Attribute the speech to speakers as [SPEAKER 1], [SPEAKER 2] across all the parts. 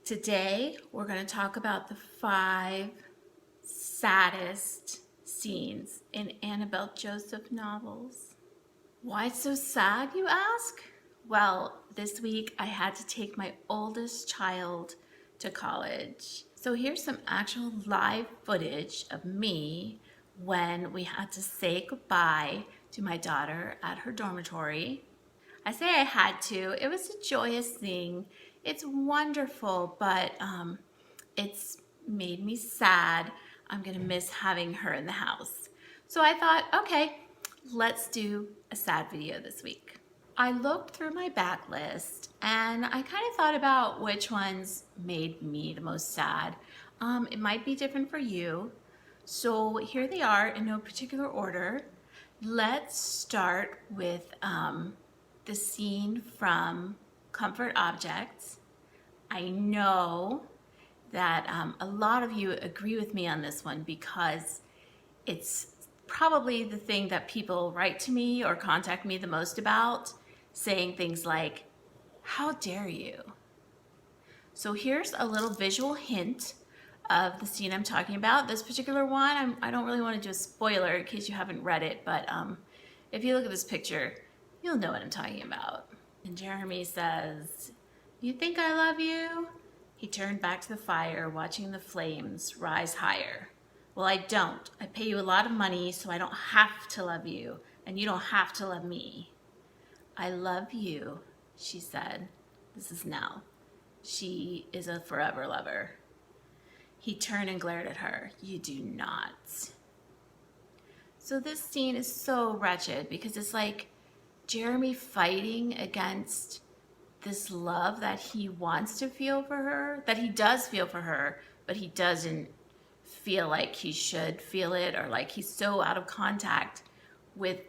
[SPEAKER 1] Today, we're going to talk about the 5 saddest scenes in Annabel Joseph novels. Why so sad, you ask? Well, this week I had to take my oldest child to college. So here's some actual live footage of me when we had to say goodbye to my daughter at her dormitory. I say I had to. It was a joyous thing. It's wonderful, but it's made me sad. I'm going to miss having her in the house. So I thought, okay, let's do a sad video this week. I looked through my backlist and I kind of thought about which ones made me the most sad. It might be different for you. So here they are in no particular order. Let's start with the scene from Comfort Objects. I know that a lot of you agree with me on this one because it's probably the thing that people write to me or contact me the most about, saying things like, "How dare you?" So here's a little visual hint of the scene I'm talking about. This particular one, I don't really want to do a spoiler in case you haven't read it, but if you look at this picture, you'll know what I'm talking about. And Jeremy says, "You think I love you?" He turned back to the fire, watching the flames rise higher. "Well, I don't. I pay you a lot of money, so I don't have to love you, and you don't have to love me." "I love you," she said. This is Nell. She is a forever lover. He turned and glared at her. "You do not." So this scene is so wretched because it's like Jeremy fighting against this love that he wants to feel for her, that he does feel for her, but he doesn't feel like he should feel it, or like he's so out of contact with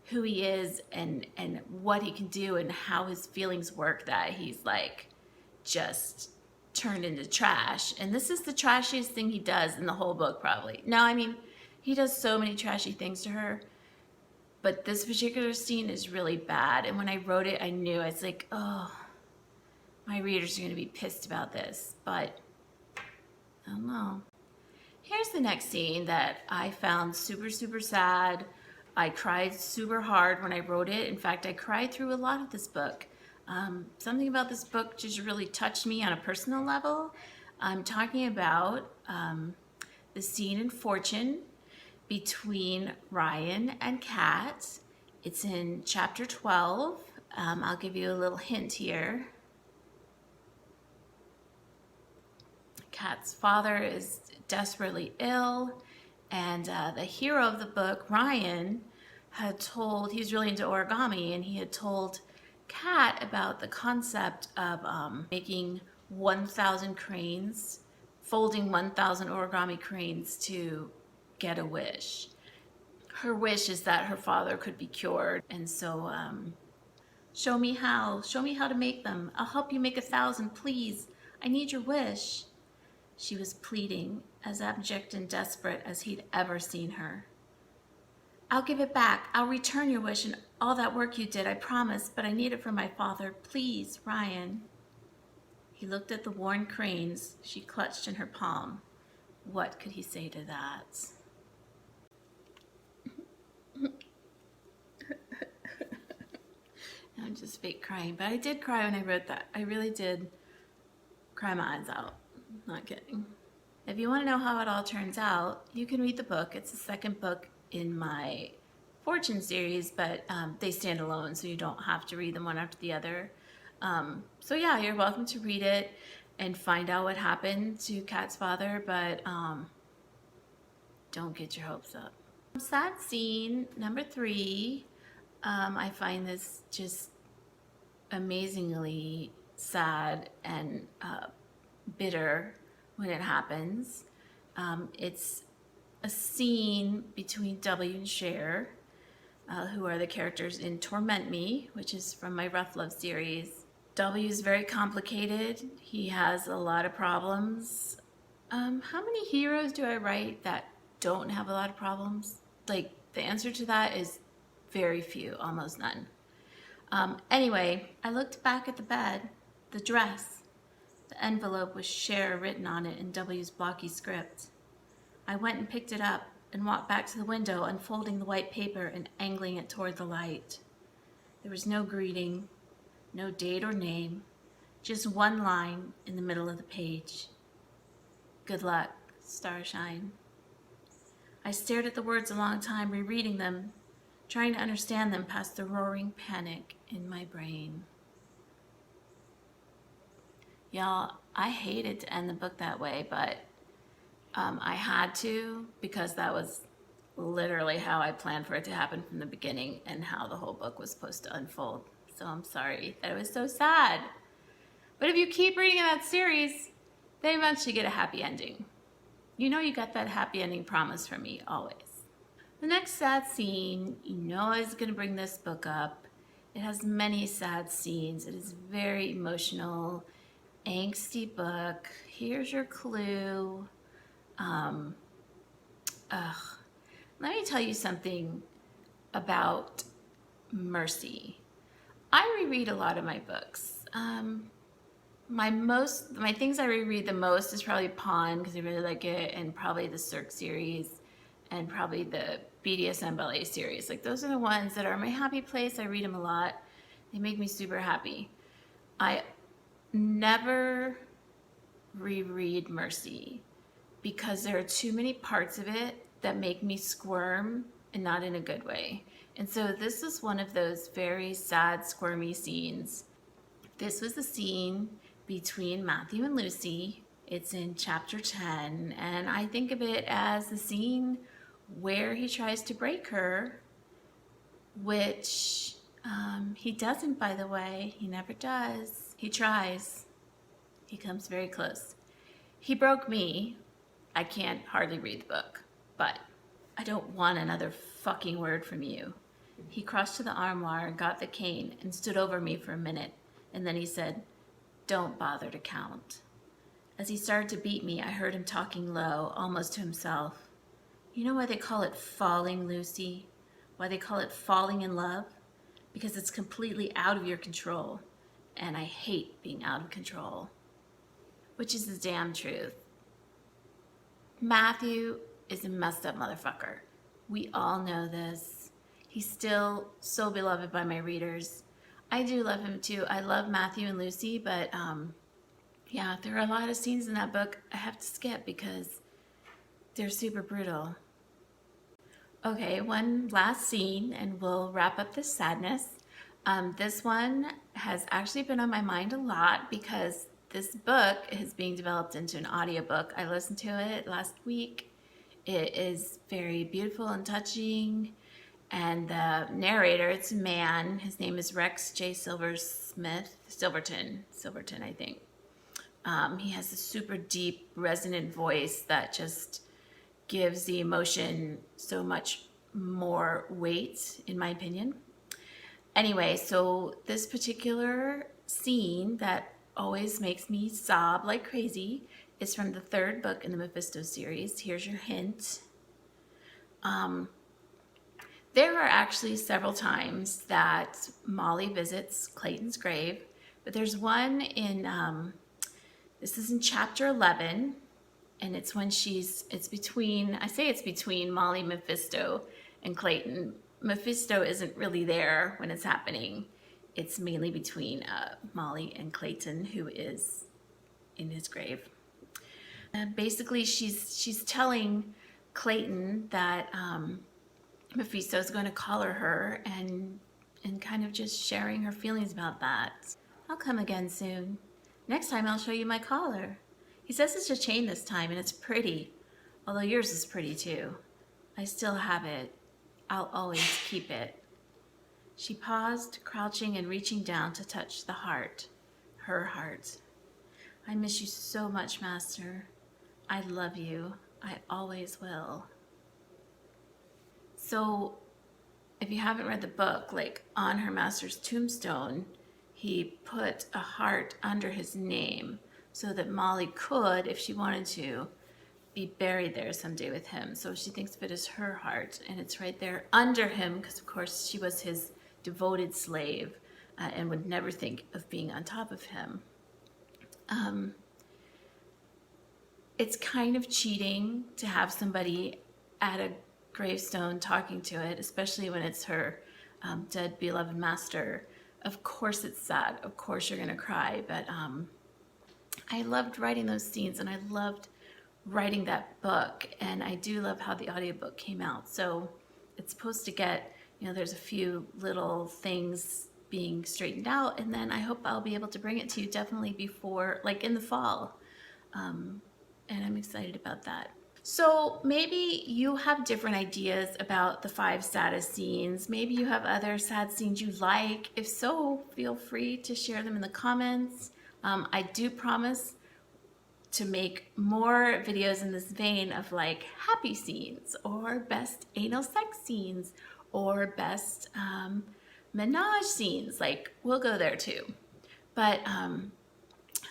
[SPEAKER 1] who he is and what he can do and how his feelings work that he's like just turned into trash. And this is the trashiest thing he does in the whole book, probably. No, I mean, he does so many trashy things to her, but this particular scene is really bad. And when I wrote it, I knew, it's like, oh, my readers are going to be pissed about this, but I don't know. Here's the next scene that I found super, super sad. I cried super hard when I wrote it. In fact, I cried through a lot of this book. Something about this book just really touched me on a personal level. I'm talking about the scene in Fortune between Ryan and Kat. It's in chapter 12. I'll give you a little hint here. Kat's father is desperately ill, and the hero of the book, Ryan, he's really into origami, and he had told Kat about the concept of making 1,000 cranes, folding 1,000 origami cranes to get a wish. Her wish is that her father could be cured, and so show me how to make them. I'll help you make 1,000, please. I need your wish. She was pleading, as abject and desperate as he'd ever seen her. "I'll give it back. I'll return your wish and all that work you did, I promise, but I need it for my father. Please, Ryan." He looked at the worn cranes she clutched in her palm. What could he say to that? I'm just fake crying, but I did cry when I wrote that. I really did cry my eyes out. Not kidding. If you want to know how it all turns out, you can read the book. It's the second book in my Fortune series, but they stand alone, so you don't have to read them one after the other. So yeah, you're welcome to read it and find out what happened to Kat's father, but don't get your hopes up. Sad scene number 3. I find this just amazingly sad and bitter when it happens. It's a scene between W and Cher, who are the characters in Torment Me, which is from my Rough Love series. W is very complicated. He has a lot of problems. How many heroes do I write that don't have a lot of problems? Like, the answer to that is very few, almost none. Anyway, I looked back at the bed, the dress The envelope was "Share" written on it in W's blocky script. I went and picked it up and walked back to the window, unfolding the white paper and angling it toward the light. There was no greeting, no date or name, just one line in the middle of the page. "Good luck, Starshine." I stared at the words a long time, rereading them, trying to understand them past the roaring panic in my brain. Y'all, I hated to end the book that way, but I had to, because that was literally how I planned for it to happen from the beginning and how the whole book was supposed to unfold. So I'm sorry that it was so sad. But if you keep reading in that series, they eventually get a happy ending. You know you got that happy ending promise from me, always. The next sad scene, you know I was going to bring this book up. It has many sad scenes. It is a very emotional, angsty book. Here's your clue. Let me tell you something about mercy. I reread a lot of my books. My things I reread the most is probably Pawn, because I really like it, and probably the Cirque series, and probably the BDSM ballet series. Like, those are the ones that are my happy place. I read them a lot. They make me super happy. I never reread Mercy because there are too many parts of it that make me squirm, and not in a good way. And so this is one of those very sad, squirmy scenes. This was the scene between Matthew and Lucy. It's in chapter 10, and I think of it as the scene where he tries to break her, which he doesn't, by the way. He never does. He tries. He comes very close. He broke me. I can't hardly read the book, but I don't want another fucking word from you. He crossed to the armoire and got the cane and stood over me for a minute, and then he said, "Don't bother to count." As he started to beat me, I heard him talking low, almost to himself. "You know why they call it falling, Lucy? Why they call it falling in love? Because it's completely out of your control, and I hate being out of control." Which is the damn truth. Matthew is a messed up motherfucker. We all know this. He's still so beloved by my readers. I do love him too. I love Matthew and Lucy, but yeah, there are a lot of scenes in that book I have to skip because they're super brutal. Okay, one last scene and we'll wrap up this sadness. This one has actually been on my mind a lot because this book is being developed into an audiobook. I listened to it last week. It is very beautiful and touching. And the narrator, it's a man. His name is Rex J. Silverton, I think. He has a super deep, resonant voice that just gives the emotion so much more weight, in my opinion. Anyway, so this particular scene that always makes me sob like crazy is from the third book in the Mephisto series. Here's your hint. There are actually several times that Molly visits Clayton's grave, but there's one in, this is in chapter 11, and it's when it's between Molly, Mephisto, and Clayton. Mephisto isn't really there when it's happening. It's mainly between Molly and Clayton, who is in his grave. Basically, she's telling Clayton that Mephisto's going to collar her and kind of just sharing her feelings about that. "I'll come again soon. Next time I'll show you my collar." He says it's a chain this time, and it's pretty, although yours is pretty too. I still have it. I'll always keep it. She paused, crouching and reaching down to touch the heart, her heart. "I miss you so much, Master. I love you. I always will." So, if you haven't read the book, like on her master's tombstone, he put a heart under his name so that Molly could, if she wanted to, be buried there someday with him. So she thinks of it as her heart, and it's right there under him because, of course, she was his devoted slave and would never think of being on top of him. it's kind of cheating to have somebody at a gravestone talking to it, especially when it's her dead beloved master. Of course it's sad. Of course you're gonna cry. But I loved writing those scenes, and I loved writing that book. And I do love how the audiobook came out. So it's supposed to get, there's a few little things being straightened out, and then I hope I'll be able to bring it to you definitely before, like in the fall. And I'm excited about that. So maybe you have different ideas about the 5 saddest scenes. Maybe you have other sad scenes you like. If so, feel free to share them in the comments. I do promise to make more videos in this vein of like happy scenes or best anal sex scenes or best menage scenes. Like, we'll go there too. But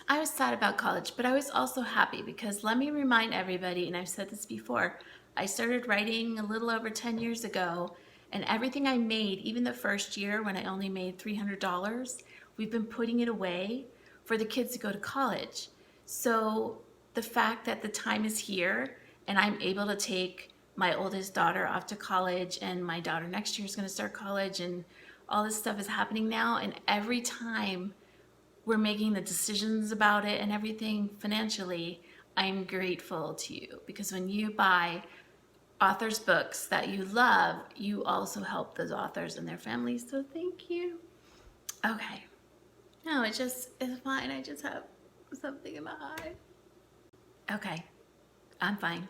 [SPEAKER 1] I was sad about college, but I was also happy because let me remind everybody, and I've said this before, I started writing a little over 10 years ago, and everything I made, even the first year when I only made $300, we've been putting it away for the kids to go to college. So the fact that the time is here and I'm able to take my oldest daughter off to college, and my daughter next year is going to start college, and all this stuff is happening now, and every time we're making the decisions about it and everything financially, I'm grateful to you, because when you buy authors' books that you love, you also help those authors and their families. So thank you. Okay. No, it's fine. I just have something in my eye. Okay. I'm fine.